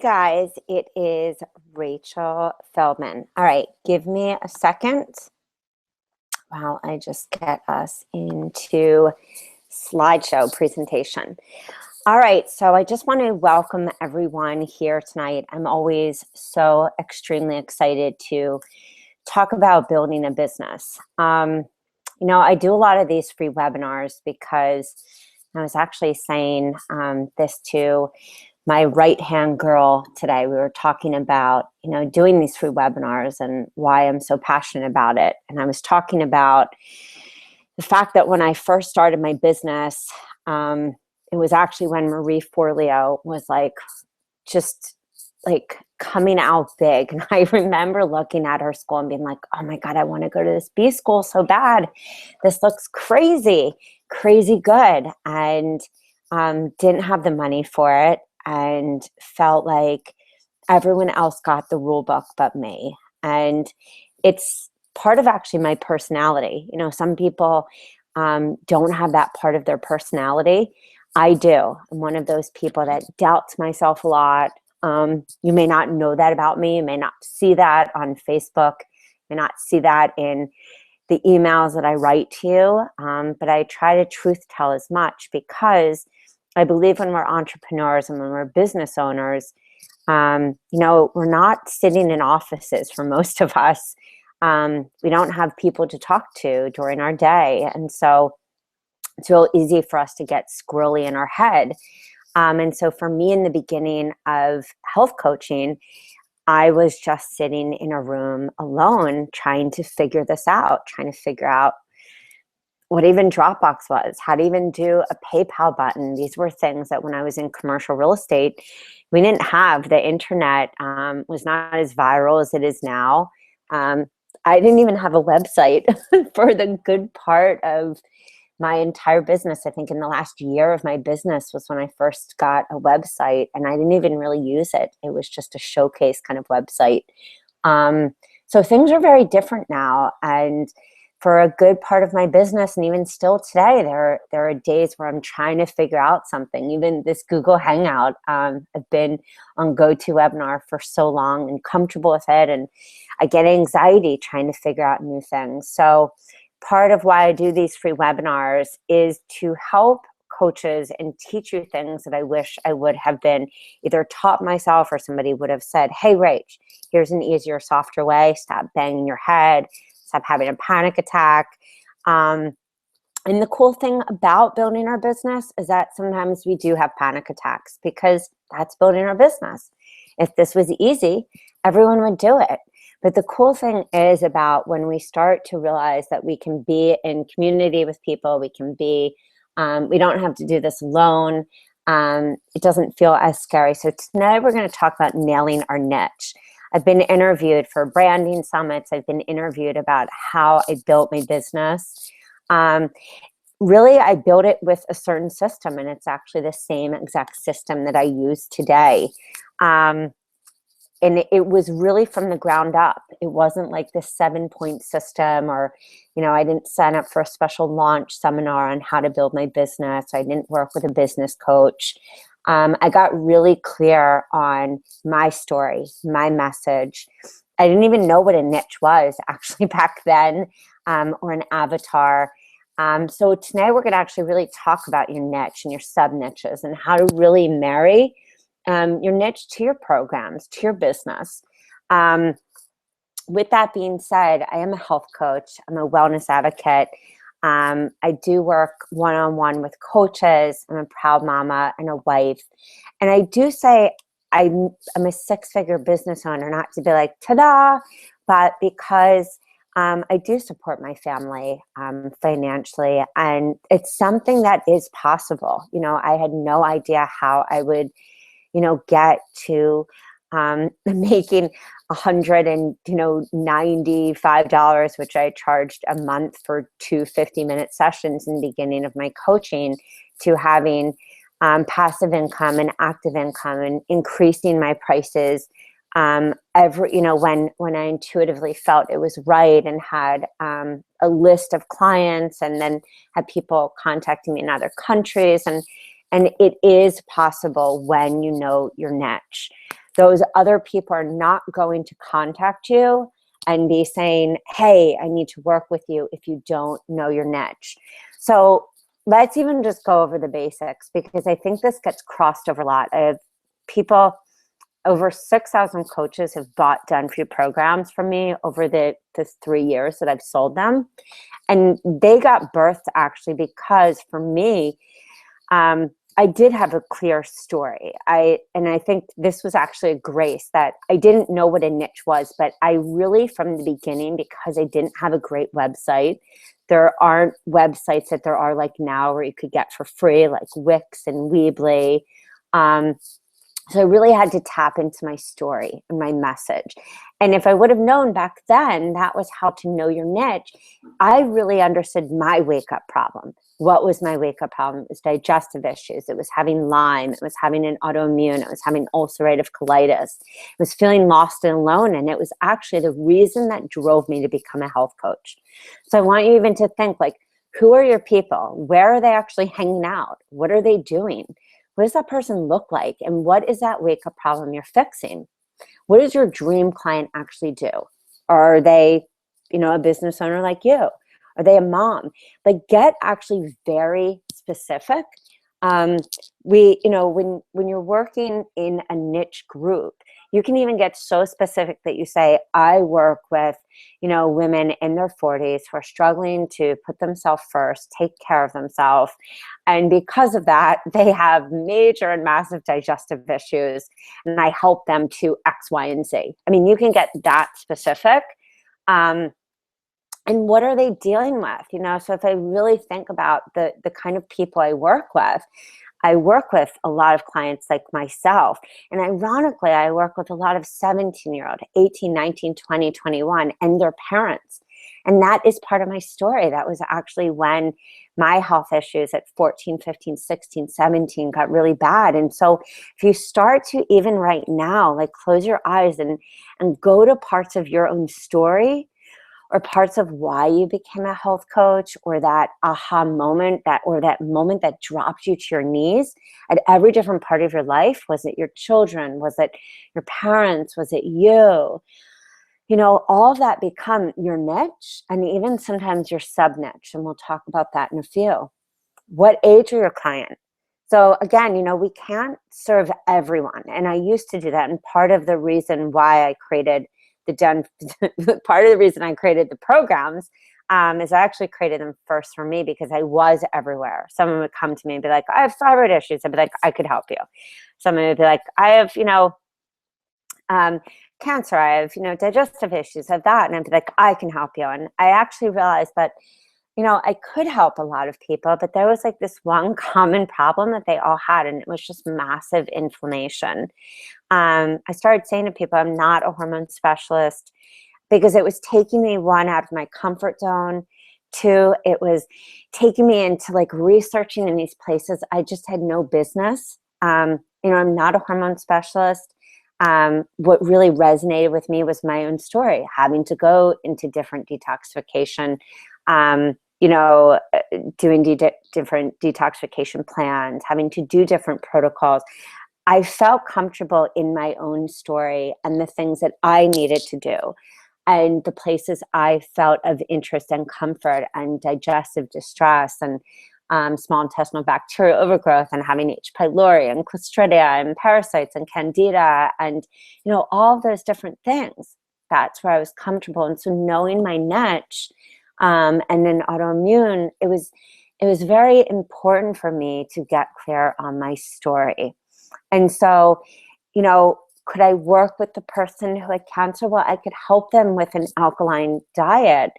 Guys, it is Rachel Feldman. All right, give me a second while I just get us into slideshow presentation. All right, so I just want to welcome everyone here tonight. I'm always so extremely excited to talk about building a business. I do a lot of these free webinars because I was actually saying this to my right-hand girl today. We were talking about, doing these free webinars and why I'm so passionate about it. And I was talking about the fact that when I first started my business, it was actually when Marie Forleo was just coming out big. And I remember looking at her school and being like, oh my God, I want to go to this B school so bad. This looks crazy good. And didn't have the money for it and felt like everyone else got the rule book but me. And it's part of actually my personality. Some people don't have that part of their personality. I do. I'm one of those people that doubts myself a lot. You may not know that about me. You may not see that on Facebook. You may not see that in the emails that I write to you. But I try to truth tell as much because I believe when we're entrepreneurs and when we're business owners, we're not sitting in offices for most of us. We don't have people to talk to during our day. And so it's real easy for us to get squirrely in our head. And so for me in the beginning of health coaching, I was just sitting in a room alone trying to figure this out, trying to figure out what even Dropbox was, how to even do a PayPal button. These were things that when I was in commercial real estate, we didn't have. The internet was not as viral as it is now. I didn't even have a website for the good part of my entire business. I think in the last year of my business was when I first got a website, and I didn't even really use it. It was just a showcase kind of website. So things are very different now. And for a good part of my business, and even still today, there are days where I'm trying to figure out something. Even this Google Hangout, I've been on GoToWebinar for so long and comfortable with it, and I get anxiety trying to figure out new things. So part of why I do these free webinars is to help coaches and teach you things that I wish I would have been either taught myself or somebody would have said, hey, Rach, here's an easier, softer way. Stop banging your head. Stop having a panic attack. And the cool thing about building our business is that sometimes we do have panic attacks because that's building our business. If this was easy, everyone would do it. But the cool thing is about when we start to realize that we can be in community with people, we can be, we don't have to do this alone. It doesn't feel as scary. So tonight we're going to talk about nailing our niche. I've been interviewed for branding summits. I've been interviewed about how I built my business. Really, I built it with a certain system, and it's actually the same exact system that I use today. And it was really from the ground up. It wasn't like this 7-point system, or, I didn't sign up for a special launch seminar on how to build my business. I didn't work with a business coach. I got really clear on my story, my message. I didn't even know what a niche was actually back then, or an avatar. So tonight we're going to actually really talk about your niche and your sub-niches and how to really marry your niche to your programs, to your business. With that being said, I am a health coach. I'm a wellness advocate. I do work one-on-one with coaches. I'm a proud mama and a wife. And I do say I'm a 6-figure business owner, not to be like, ta-da, but because I do support my family financially. And it's something that is possible. I had no idea how I would get to making $195, which I charged a month for 2 50-minute sessions in the beginning of my coaching, to having passive income and active income and increasing my prices when I intuitively felt it was right, and had a list of clients, and then had people contacting me in other countries. And it is possible when you know your niche. those other people are not going to contact you and be saying, hey, I need to work with you if you don't know your niche. So let's even just go over the basics, because I think this gets crossed over a lot. I have people, over 6,000 coaches have bought done-for-you programs from me over the 3 years that I've sold them. And they got birthed actually because for me, I did have a clear story. And I think this was actually a grace that I didn't know what a niche was, but I really, from the beginning, because I didn't have a great website, there aren't websites that there are like now where you could get for free, like Wix and Weebly. So I really had to tap into my story and my message. And if I would have known back then, that was how to know your niche, I really understood my wake-up problem. What was my wake-up problem? It was digestive issues. It was having Lyme. It was having an autoimmune. It was having ulcerative colitis. It was feeling lost and alone. And it was actually the reason that drove me to become a health coach. So I want you even to think, like, who are your people? Where are they actually hanging out? What are they doing? What does that person look like? And what is that wake-up problem you're fixing? What does your dream client actually do? Are they, a business owner like you? Are they a mom? Like, get actually very specific. When you're working in a niche group, you can even get so specific that you say, I work with, women in their 40s who are struggling to put themselves first, take care of themselves. And because of that, they have major and massive digestive issues. And I help them to X, Y, and Z. I mean, you can get that specific. And what are they dealing with? So if I really think about the kind of people I work with a lot of clients like myself. And ironically, I work with a lot of 17-year-old, 18, 19, 20, 21, and their parents. And that is part of my story. That was actually when my health issues at 14, 15, 16, 17 got really bad. And so if you start to, even right now, like, close your eyes and go to parts of your own story, or parts of why you became a health coach, or that aha moment, that moment that dropped you to your knees at every different part of your life. Was it your children? Was it your parents? Was it you? All of that become your niche, and even sometimes your sub-niche. And we'll talk about that in a few. What age are your client? So again, we can't serve everyone. And I used to do that. And part of the reason why I created part of the reason I created the programs is I actually created them first for me, because I was everywhere. Someone would come to me and be like, I have thyroid issues. I'd be like, I could help you. Someone would be like, I have, cancer. I have, digestive issues. I have that. And I'd be like, I can help you. And I actually realized that, I could help a lot of people, but there was like this one common problem that they all had, and it was just massive inflammation. I started saying to people, I'm not a hormone specialist, because it was taking me, one, out of my comfort zone. Two, it was taking me into like researching in these places I just had no business. I'm not a hormone specialist. What really resonated with me was my own story, having to go into different detoxification, doing different detoxification plans, having to do different protocols. I felt comfortable in my own story and the things that I needed to do, and the places I felt of interest and comfort, and digestive distress, and small intestinal bacterial overgrowth, and having H. pylori and Clostridia and parasites and Candida, and all of those different things. That's where I was comfortable. And so knowing my niche, and then autoimmune, it was very important for me to get clear on my story. And so, could I work with the person who had cancer? Well, I could help them with an alkaline diet.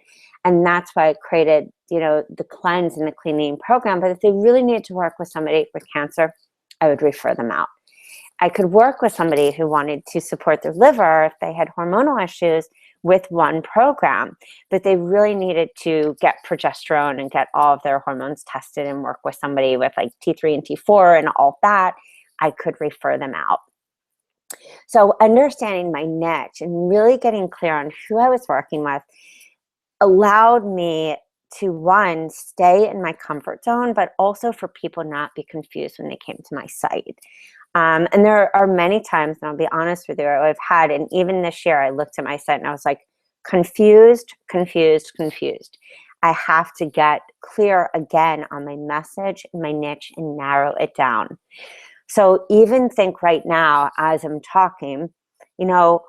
And that's why I created, the cleanse and the cleaning program. But if they really needed to work with somebody with cancer, I would refer them out. I could work with somebody who wanted to support their liver if they had hormonal issues with one program, but they really needed to get progesterone and get all of their hormones tested and work with somebody with like T3 and T4 and all that, I could refer them out. So understanding my niche and really getting clear on who I was working with allowed me to, one, stay in my comfort zone, but also for people not be confused when they came to my site. And there are many times, and I'll be honest with you, I've had, and even this year, I looked at my site and I was like, confused, confused, confused. I have to get clear again on my message and my niche and narrow it down. So even think right now as I'm talking, you know,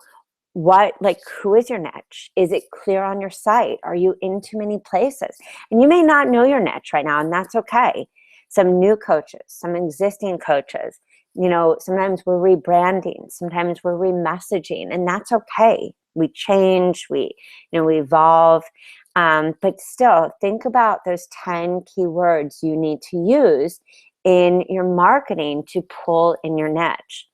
who is your niche? Is it clear on your site? Are you in too many places? And you may not know your niche right now, and that's okay. Some new coaches, some existing coaches, sometimes we're rebranding, sometimes we're remessaging, and that's okay. We change, we evolve. But still, think about those 10 keywords you need to use in your marketing to pull in your niche.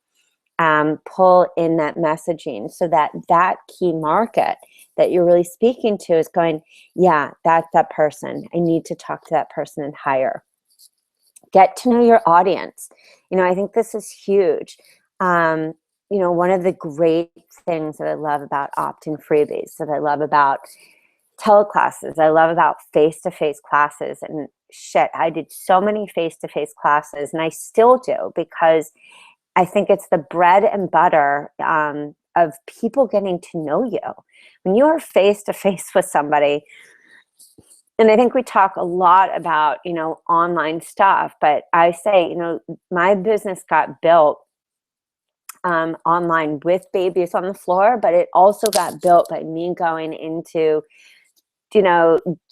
Pull in that messaging so that key market that you're really speaking to is going, yeah, that's that person. I need to talk to that person and hire. Get to know your audience. I think this is huge. One of the great things that I love about opt-in freebies, that I love about teleclasses, I love about face-to-face classes, and shit, I did so many face-to-face classes, and I still do, because I think it's the bread and butter of people getting to know you. When you are face-to-face with somebody, and I think we talk a lot about, online stuff, but I say, my business got built online with babies on the floor, but it also got built by me going into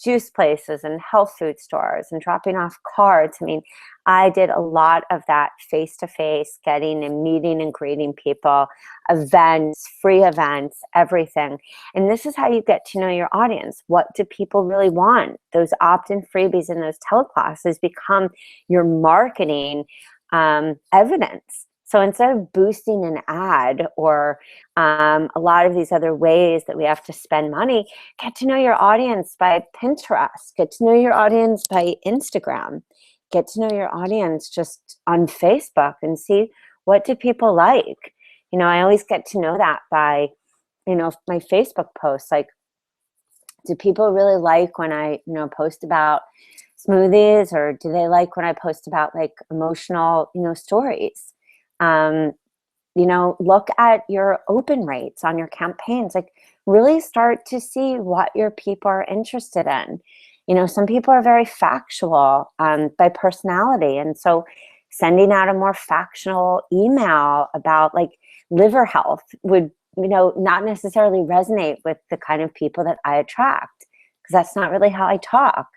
juice places and health food stores and dropping off cards. I mean, I did a lot of that face-to-face, getting and meeting and greeting people, events, free events, everything. And this is how you get to know your audience. What do people really want? Those opt-in freebies and those teleclasses become your marketing evidence. So instead of boosting an ad or a lot of these other ways that we have to spend money, get to know your audience by Pinterest, get to know your audience by Instagram, get to know your audience just on Facebook and see, what do people like? I always get to know that by, my Facebook posts. Like, do people really like when I, post about smoothies, or do they like when I post about like emotional, stories? Look at your open rates on your campaigns. Like, really start to see what your people are interested in. Some people are very factual by personality. And so sending out a more factual email about like liver health would, not necessarily resonate with the kind of people that I attract, because that's not really how I talk.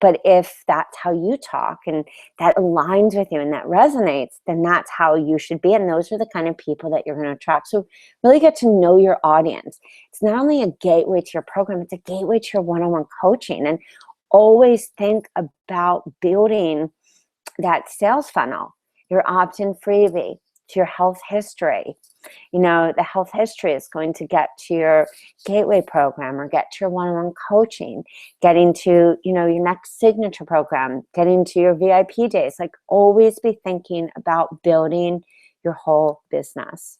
But if that's how you talk and that aligns with you and that resonates, then that's how you should be. And those are the kind of people that you're going to attract. So really get to know your audience. It's not only a gateway to your program, it's a gateway to your one-on-one coaching. And always think about building that sales funnel, your opt-in freebie, to your health history. The health history is going to get to your gateway program, or get to your one-on-one coaching, getting to, your next signature program, getting to your VIP days. Like, always be thinking about building your whole business.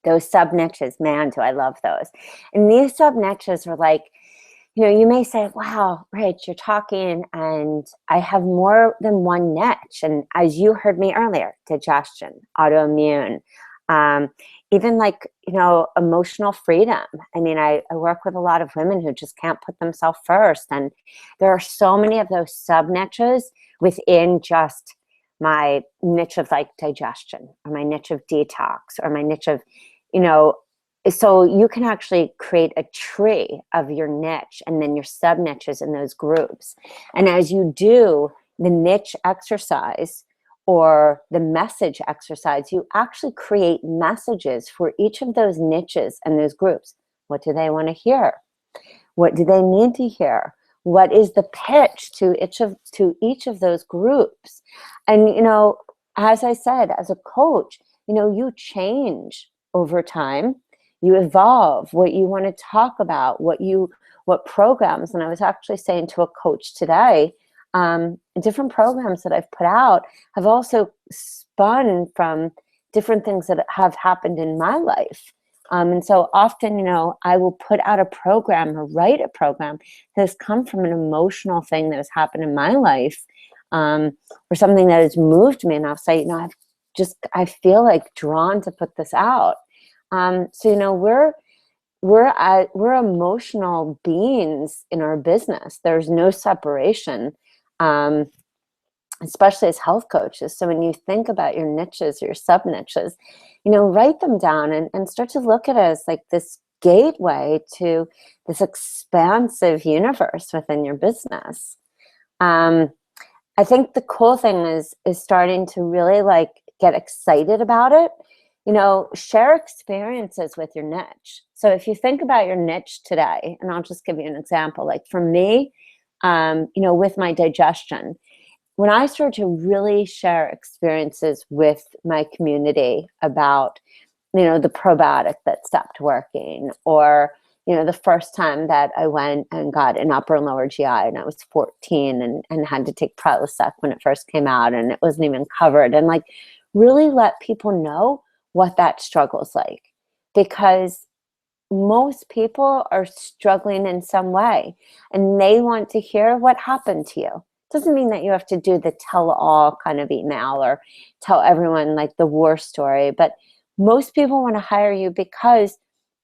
Those sub niches, man, do I love those. And these sub niches are like, you may say, wow, Rach, you're talking and I have more than one niche. And as you heard me earlier, digestion, autoimmune, even like, emotional freedom. I mean, I work with a lot of women who just can't put themselves first. And there are so many of those sub niches within just my niche of like digestion, or my niche of detox, or my niche of, so you can actually create a tree of your niche and then your sub niches in those groups. And as you do the niche exercise or the message exercise, you actually create messages for each of those niches and those groups. What do they want to hear? What do they need to hear? What is the pitch to each of those groups? And, as I said, as a coach, you change over time. You evolve what you want to talk about, what programs. And I was actually saying to a coach today, different programs that I've put out have also spun from different things that have happened in my life. And so often, I will put out a program or write a program that has come from an emotional thing that has happened in my life. or something that has moved me, and I'll say, I feel like drawn to put this out. So we're emotional beings in our business. There's no separation, especially as health coaches. So when you think about your niches, your sub niches, write them down and start to look at it as like this gateway to this expansive universe within your business. I think the cool thing is starting to really like get excited about it. Share experiences with your niche. So if you think about your niche today, and I'll just give you an example, like for me, with my digestion, when I started to really share experiences with my community about, the probiotic that stopped working, or, the first time that I went and got an upper and lower GI and I was 14 and had to take Prilosec when it first came out and it wasn't even covered, and like really let people know what that struggle's like, because most people are struggling in some way and they want to hear what happened to you. Doesn't mean that you have to do the tell all kind of email or tell everyone like the war story, but most people want to hire you because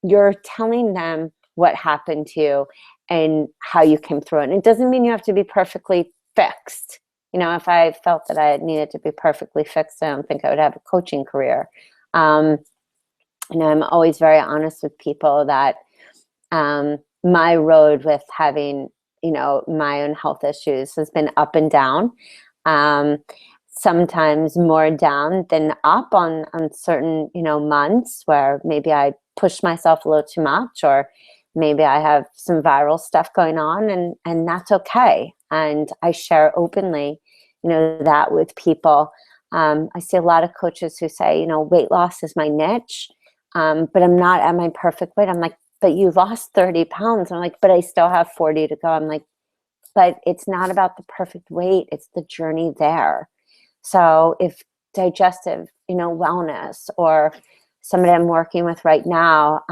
you're telling them what happened to you and how you came through it. And it doesn't mean you have to be perfectly fixed. If I felt that I needed to be perfectly fixed, I don't think I would have a coaching career. I'm always very honest with people that my road with having, my own health issues has been up and down. Sometimes more down than up on certain, months where maybe I push myself a little too much, or maybe I have some viral stuff going on, and that's okay. And I share openly, that with people. I see a lot of coaches who say, weight loss is my niche, but I'm not at my perfect weight. I'm like, but you've lost 30 pounds. I'm like, but I still have 40 to go. I'm like, but it's not about the perfect weight. It's the journey there. So if digestive, wellness, or somebody I'm working with right now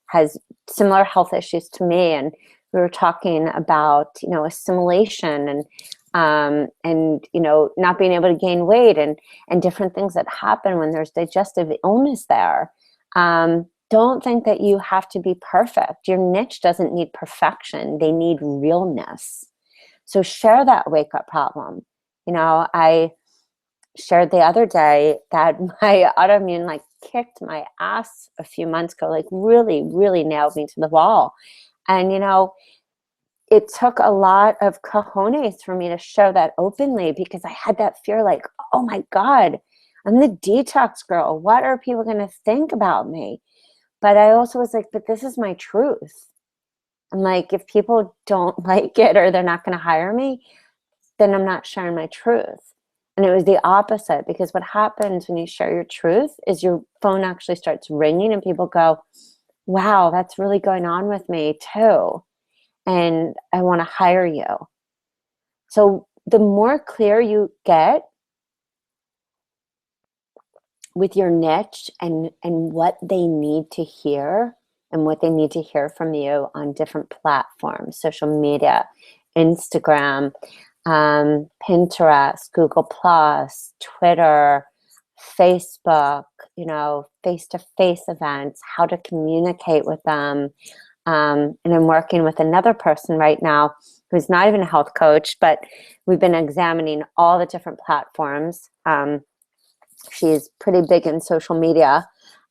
has similar health issues to me, and we were talking about, assimilation and not being able to gain weight and different things that happen when there's digestive illness there. Don't think that you have to be perfect. Your niche doesn't need perfection. They need realness. So share that wake up problem. I shared the other day that my autoimmune like kicked my ass a few months ago, like really, really nailed me to the wall. And, it took a lot of cojones for me to show that openly, because I had that fear like, oh my God, I'm the detox girl. What are people going to think about me? But I also was like, but this is my truth. I'm like, if people don't like it or they're not going to hire me, then I'm not sharing my truth. And it was the opposite, because what happens when you share your truth is your phone actually starts ringing and people go, wow, that's really going on with me too. And I want to hire you. So the more clear you get with your niche and what they need to hear and what they need to hear from you on different platforms, social media, Instagram, Pinterest, Google Plus, Twitter, Facebook, face-to-face events, how to communicate with them. And I'm working with another person right now who's not even a health coach, but we've been examining all the different platforms. She's pretty big in social media,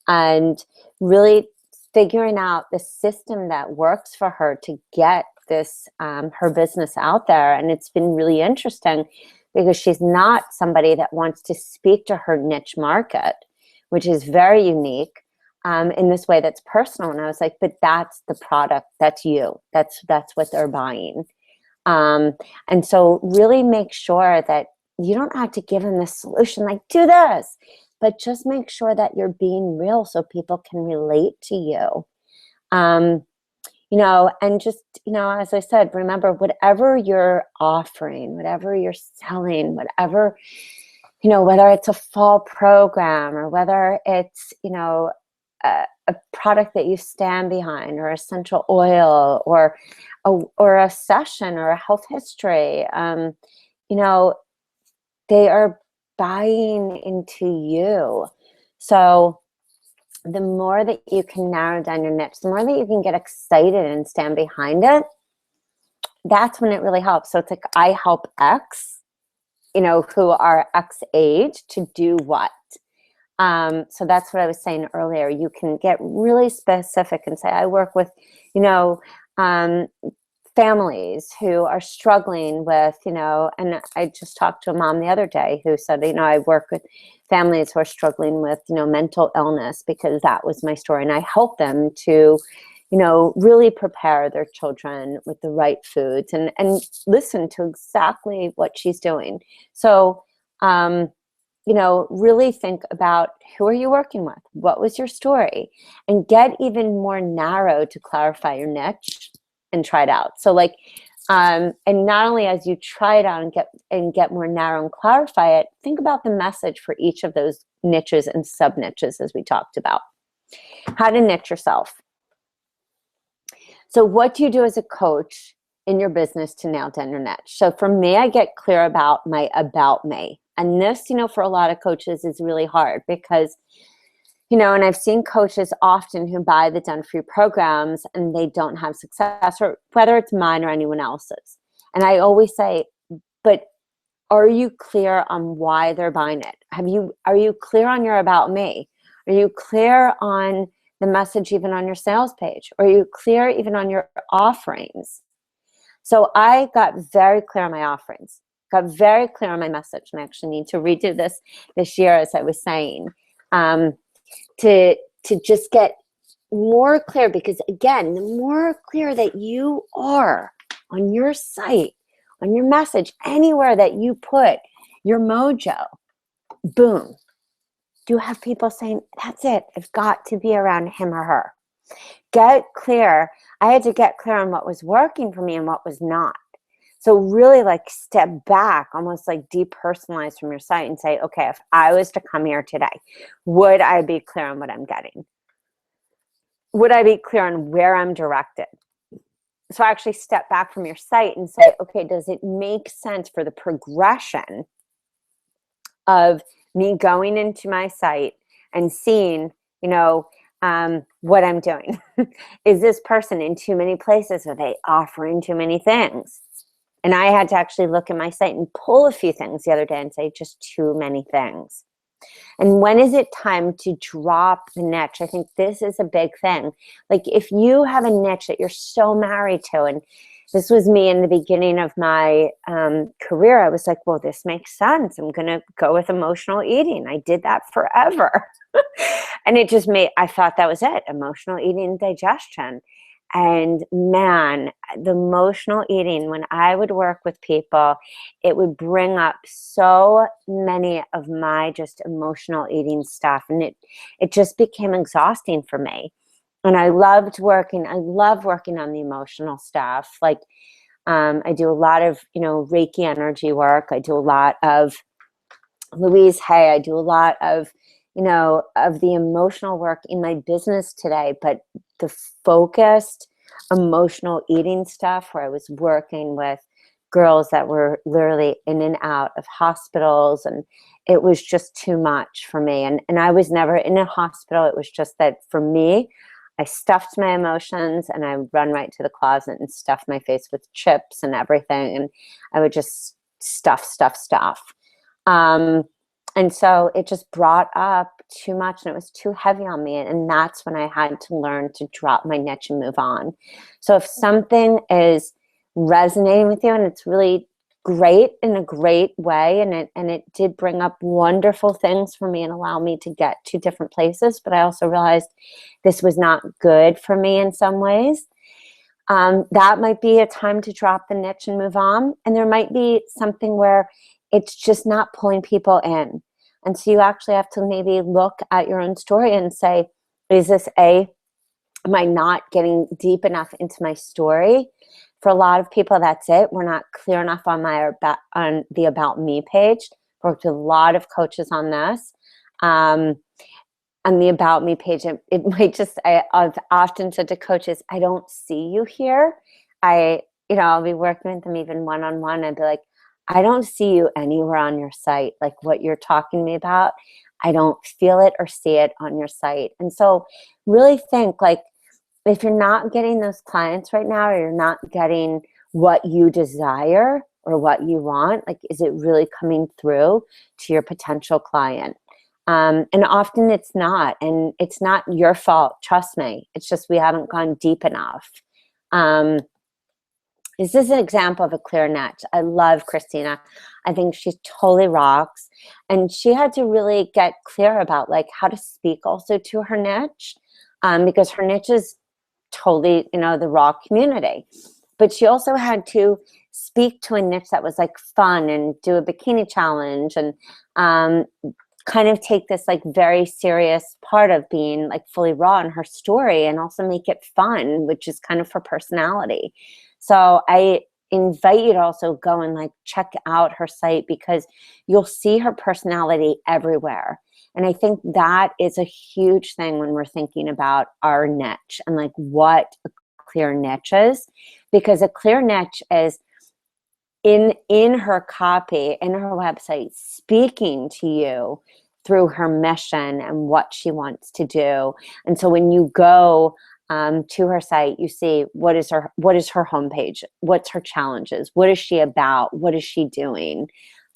and really figuring out the system that works for her to get this, her business out there. And it's been really interesting because she's not somebody that wants to speak to her niche market, which is very unique. In this way that's personal. And I was like, but that's the product, that's you, that's what they're buying. And so really make sure that you don't have to give them this solution, like do this, but just make sure that you're being real so people can relate to you. And just, as I said, remember, whatever you're offering, whatever you're selling, whatever, whether it's a fall program or whether it's, a product that you stand behind, or essential oil, or a session, or a health history, they are buying into you. So the more that you can narrow down your niche, the more that you can get excited and stand behind it, that's when it really helps. So it's like, I help X, who are X age to do what? So that's what I was saying earlier. You can get really specific and say, I work with, families who are struggling with, and I just talked to a mom the other day who said, I work with families who are struggling with, mental illness, because that was my story. And I help them to, really prepare their children with the right foods and listen to exactly what she's doing. So, really think about, who are you working with? What was your story? And get even more narrow to clarify your niche and try it out. So like, and not only as you try it out and get more narrow and clarify it, think about the message for each of those niches and sub niches, as we talked about. How to niche yourself. So what do you do as a coach in your business to nail down your niche? So for me, I get clear about my about me. And this, for a lot of coaches is really hard because, and I've seen coaches often who buy the done-for-you programs and they don't have success, or whether it's mine or anyone else's. And I always say, but are you clear on why they're buying it? Are you clear on your about me? Are you clear on the message even on your sales page? Are you clear even on your offerings? So I got very clear on my offerings, got very clear on my message, and I actually need to redo this year, as I was saying, to just get more clear, because again, the more clear that you are on your site, on your message, anywhere that you put your mojo, boom, do you have people saying, that's it, I've got to be around him or her. Get clear. I had to get clear on what was working for me and what was not. So really like step back, almost like depersonalize from your site and say, okay, if I was to come here today, would I be clear on what I'm getting? Would I be clear on where I'm directed? So actually step back from your site and say, okay, does it make sense for the progression of me going into my site and seeing, what I'm doing? Is this person in too many places? Are they offering too many things? And I had to actually look at my site and pull a few things the other day and say, just too many things. And when is it time to drop the niche? I think this is a big thing. Like if you have a niche that you're so married to, and this was me in the beginning of my career, I was like, well, this makes sense. I'm going to go with emotional eating. I did that forever. And it just I thought that was it, emotional eating and digestion. And man, the emotional eating, when I would work with people, it would bring up so many of my just emotional eating stuff. And it just became exhausting for me. And I love working on the emotional stuff. Like I do a lot of, Reiki energy work. I do a lot of Louise Hay. I do a lot of, of the emotional work in my business today, but the focused emotional eating stuff where I was working with girls that were literally in and out of hospitals, and it was just too much for me. And I was never in a hospital. It was just that for me, I stuffed my emotions and I would run right to the closet and stuff my face with chips and everything. And I would just stuff. And so it just brought up too much and it was too heavy on me. And that's when I had to learn to drop my niche and move on. So if something is resonating with you and it's really great in a great way, and it did bring up wonderful things for me and allow me to get to different places, but I also realized this was not good for me in some ways. That might be a time to drop the niche and move on. And there might be something where it's just not pulling people in. And so you actually have to maybe look at your own story and say, am I not getting deep enough into my story? For a lot of people, that's it. We're not clear enough on the About Me page. I've worked with a lot of coaches on this. On the About Me page, it might just, I've often said to coaches, I don't see you here. I'll be working with them even one-on-one. I'd be like, I don't see you anywhere on your site. Like what you're talking to me about, I don't feel it or see it on your site. And so really think, like, if you're not getting those clients right now, or you're not getting what you desire or what you want, like, is it really coming through to your potential client? And often it's not, and it's not your fault. Trust me. It's just we haven't gone deep enough. This is an example of a clear niche. I love Christina. I think she totally rocks. And she had to really get clear about like how to speak also to her niche, because her niche is totally, you know, the raw community. But she also had to speak to a niche that was like fun and do a bikini challenge and kind of take this like very serious part of being like fully raw in her story and also make it fun, which is kind of her personality. So I invite you to also go and like check out her site, because you'll see her personality everywhere. And I think that is a huge thing when we're thinking about our niche and like what a clear niche is, because a clear niche is in her copy, in her website, speaking to you through her mission and what she wants to do. And so when you go to her site, you see what is her homepage, what's her challenges, what is she about, what is she doing.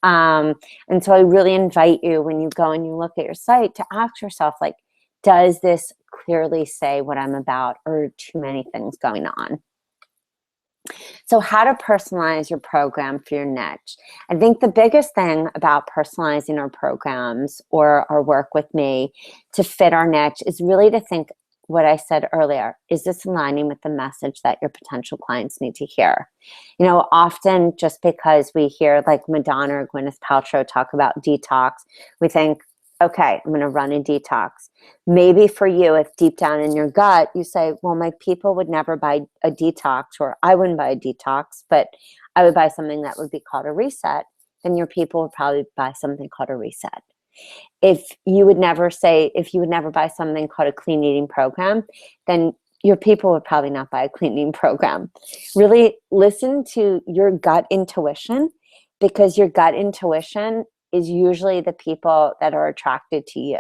And so I really invite you, when you go and you look at your site, to ask yourself, like, does this clearly say what I'm about, or too many things going on? So how to personalize your program for your niche. I think the biggest thing about personalizing our programs or our work with me to fit our niche is really to think what I said earlier. Is this aligning with the message that your potential clients need to hear? You know, often just because we hear like Madonna or Gwyneth Paltrow talk about detox, we think, okay, I'm going to run a detox. Maybe for you, if deep down in your gut, you say, well, my people would never buy a detox, or I wouldn't buy a detox, but I would buy something that would be called a reset, then your people would probably buy something called a reset. If you would never buy something called a clean eating program, then your people would probably not buy a clean eating program. Really listen to your gut intuition, because your gut intuition is usually the people that are attracted to you.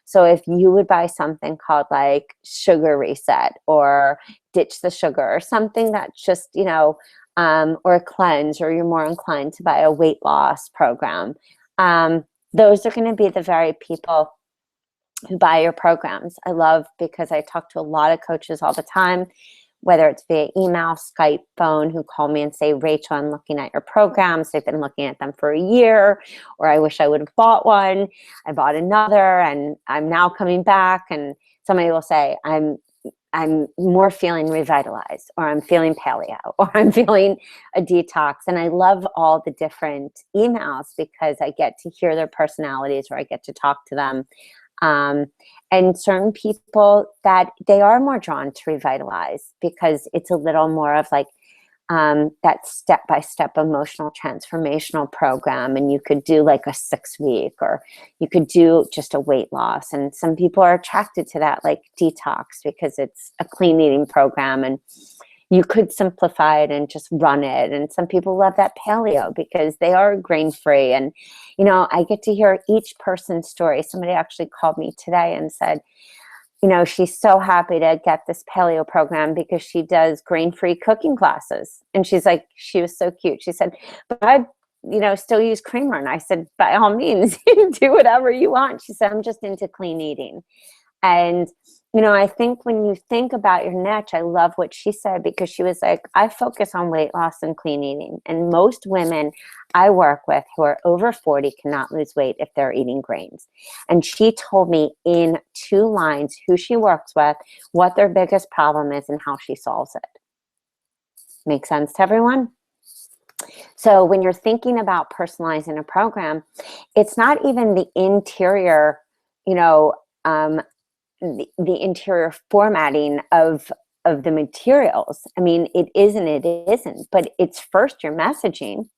So if you would buy something called like sugar reset or ditch the sugar, or something that's just, you know, or a cleanse, or you're more inclined to buy a weight loss program, those are going to be the very people who buy your programs. I love, because I talk to a lot of coaches all the time, whether it's via email, Skype, phone, who call me and say, Rachel, I'm looking at your programs. They've been looking at them for a year, or I wish I would have bought one. I bought another and I'm now coming back. And somebody will say, I'm more feeling revitalized, or I'm feeling paleo, or I'm feeling a detox. And I love all the different emails, because I get to hear their personalities, or I get to talk to them. And certain people that they are more drawn to revitalize, because it's a little more of like that step-by-step emotional transformational program. And you could do like a 6-week, or you could do just a weight loss. And some people are attracted to that, like detox, because it's a clean eating program and you could simplify it and just run it. And some people love that paleo because they are grain-free. And, you know, I get to hear each person's story. Somebody actually called me today and said, you know, she's so happy to get this paleo program because she does grain-free cooking classes. And she's like, she was so cute. She said, but I, you know, still use creamer. And I said, by all means, do whatever you want. She said, I'm just into clean eating. And, you know, I think when you think about your niche, I love what she said, because she was like, I focus on weight loss and clean eating. And most women I work with who are over 40 cannot lose weight if they're eating grains. And she told me in 2 lines who she works with, what their biggest problem is, and how she solves it. Make sense to everyone? So when you're thinking about personalizing a program, it's not even the interior, you know, the interior formatting of the materials. I mean, it is and it isn't, but it's first your messaging.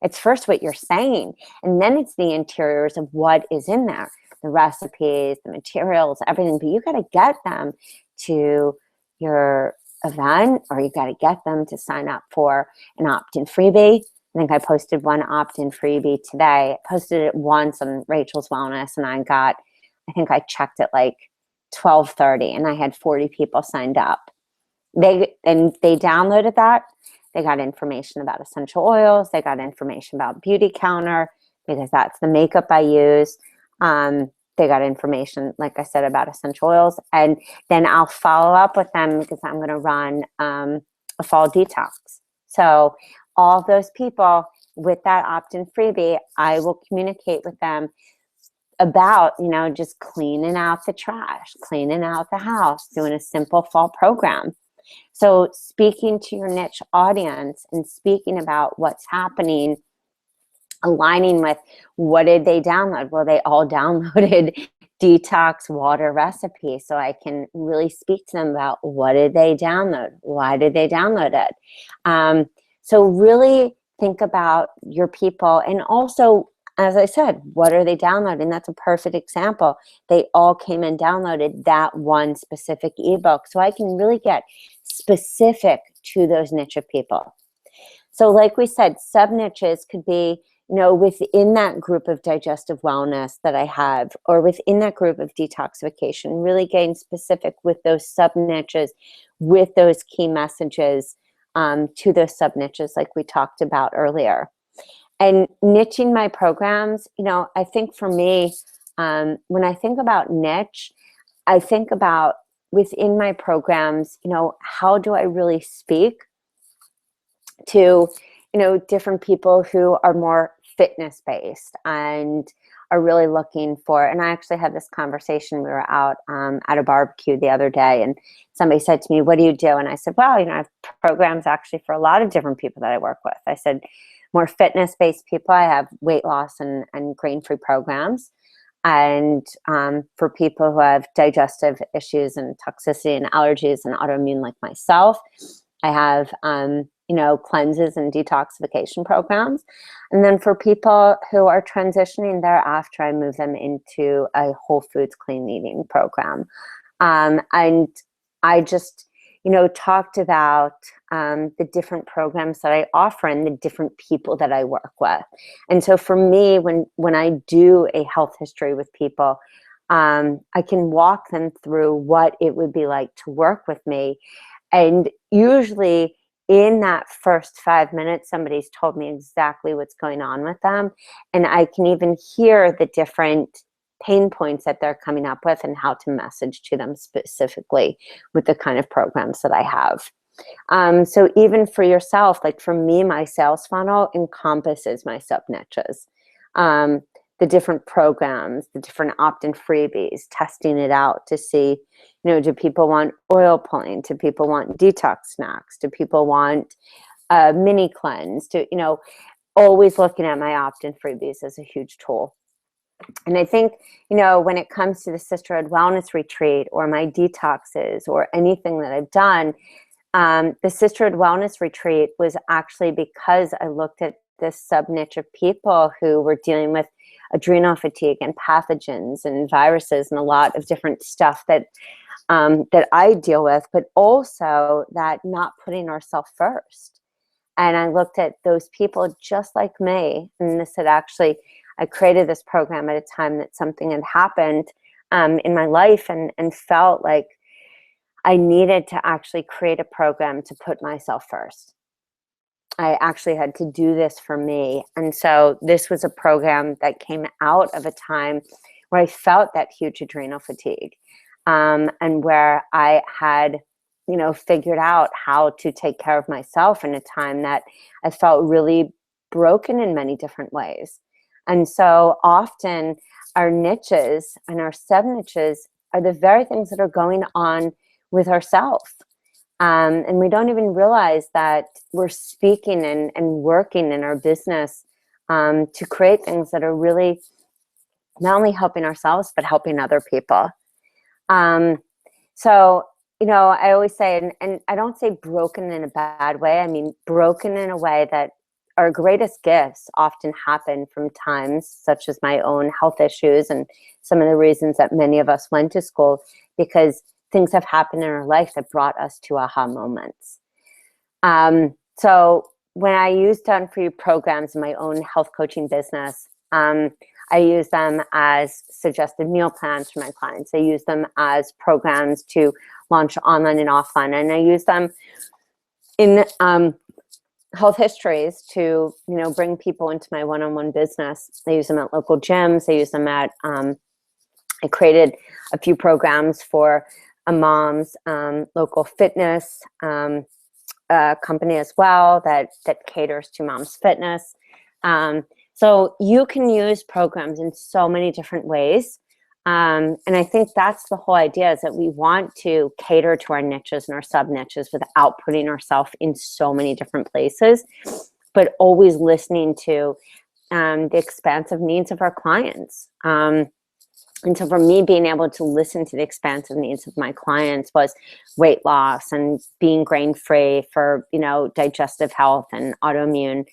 It's first what you're saying, and then it's the interiors of what is in there, the recipes, the materials, everything. But you got to get them to your event, or you got to get them to sign up for an opt-in freebie. I think I posted one opt-in freebie today. I posted it once on Rachel's Wellness, and I think I checked at like 12:30, and I had 40 people signed up. They downloaded that. They got information about essential oils. They got information about Beauty Counter, because that's the makeup I use. They got information, like I said, about essential oils. And then I'll follow up with them because I'm going to run a fall detox. So all those people with that opt-in freebie, I will communicate with them about, just cleaning out the trash, cleaning out the house, doing a simple fall program. So speaking to your niche audience and speaking about what's happening, aligning with what did they download? Well, they all downloaded detox water recipe. So I can really speak to them about what did they download? Why did they download it? So really think about your people. And also, as I said, what are they downloading? That's a perfect example. They all came and downloaded that one specific ebook. So I can really get specific to those niche of people. So like we said, sub-niches could be, within that group of digestive wellness that I have, or within that group of detoxification, really getting specific with those sub-niches, with those key messages to those sub-niches like we talked about earlier. And niching my programs, I think for me, when I think about niche, I think about within my programs, how do I really speak to, different people who are more fitness based and are really looking for, and I actually had this conversation, we were out at a barbecue the other day, and somebody said to me, what do you do? And I said, well, I have programs actually for a lot of different people that I work with. I said, more fitness based people, I have weight loss and grain-free programs. And for people who have digestive issues and toxicity and allergies and autoimmune like myself, I have, cleanses and detoxification programs. And then for people who are transitioning thereafter, I move them into a whole foods clean eating program. And I just, talked about the different programs that I offer and the different people that I work with. And so for me, when I do a health history with people, I can walk them through what it would be like to work with me. And usually in that first 5 minutes, somebody's told me exactly what's going on with them. And I can even hear the different pain points that they're coming up with and how to message to them specifically with the kind of programs that I have. So even for yourself, like for me, my sales funnel encompasses my sub-niches. The different programs, the different opt-in freebies, testing it out to see, do people want oil pulling? Do people want detox snacks? Do people want a mini cleanse? Always looking at my opt-in freebies as a huge tool. And I think, when it comes to the Sisterhood Wellness Retreat or my detoxes or anything that I've done, the Sisterhood Wellness Retreat was actually because I looked at this sub-niche of people who were dealing with adrenal fatigue and pathogens and viruses and a lot of different stuff that that I deal with, but also that not putting ourselves first. And I looked at those people just like me, and this had actually, I created this program at a time that something had happened in my life, and felt like I needed to actually create a program to put myself first. I actually had to do this for me. And so this was a program that came out of a time where I felt that huge adrenal fatigue, and where I had, figured out how to take care of myself in a time that I felt really broken in many different ways. And so often our niches and our sub-niches are the very things that are going on with ourselves. And we don't even realize that we're speaking and working in our business to create things that are really not only helping ourselves, but helping other people. So, I always say, and I don't say broken in a bad way, I mean broken in a way that our greatest gifts often happen from times such as my own health issues and some of the reasons that many of us went to school, because things have happened in our life that brought us to aha moments. So when I use done for you programs in my own health coaching business, I use them as suggested meal plans for my clients. I use them as programs to launch online and offline, and I use them in health histories to, you know, bring people into my one-on-one business. I use them at local gyms. I use them at I created a few programs for a mom's local fitness company as well that caters to mom's fitness. So you can use programs in so many different ways. And I think that's the whole idea, is that we want to cater to our niches and our sub niches without putting ourselves in so many different places, but always listening to the expansive needs of our clients. And so for me, being able to listen to the expansive needs of my clients was weight loss and being grain-free for, you know, digestive health and autoimmune,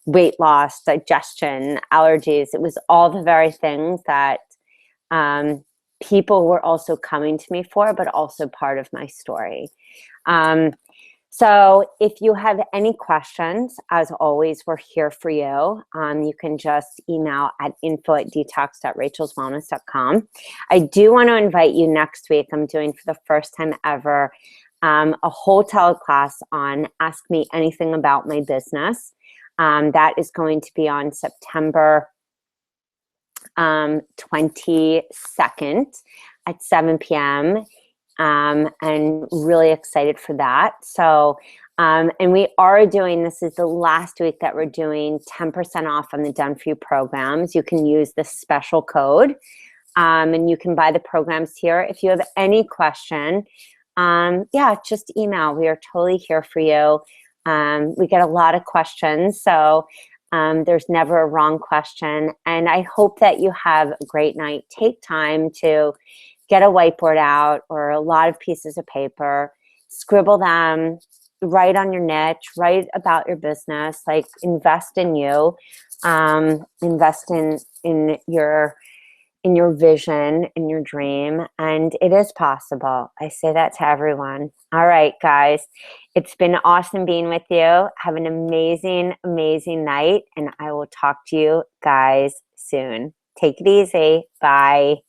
weight loss, digestion, allergies. It was all the very things that people were also coming to me for, but also part of my story. So if you have any questions, as always, we're here for you. You can just email at info@detox.rachelswellness.com. I do want to invite you next week. I'm doing for the first time ever a whole teleclass on Ask Me Anything About My Business. That is going to be on September 22nd at 7 p.m. And really excited for that. So, and we are doing, this is the last week that we're doing 10% off on the Done For You programs. You can use this special code, and you can buy the programs here. If you have any question, yeah, just email. We are totally here for you. We get a lot of questions, so there's never a wrong question. And I hope that you have a great night. Take time to get a whiteboard out or a lot of pieces of paper, scribble them, write on your niche, write about your business, like invest in you, invest in your vision, in your dream, and it is possible. I say that to everyone. All right, guys, it's been awesome being with you. Have an amazing, amazing night, and I will talk to you guys soon. Take it easy. Bye.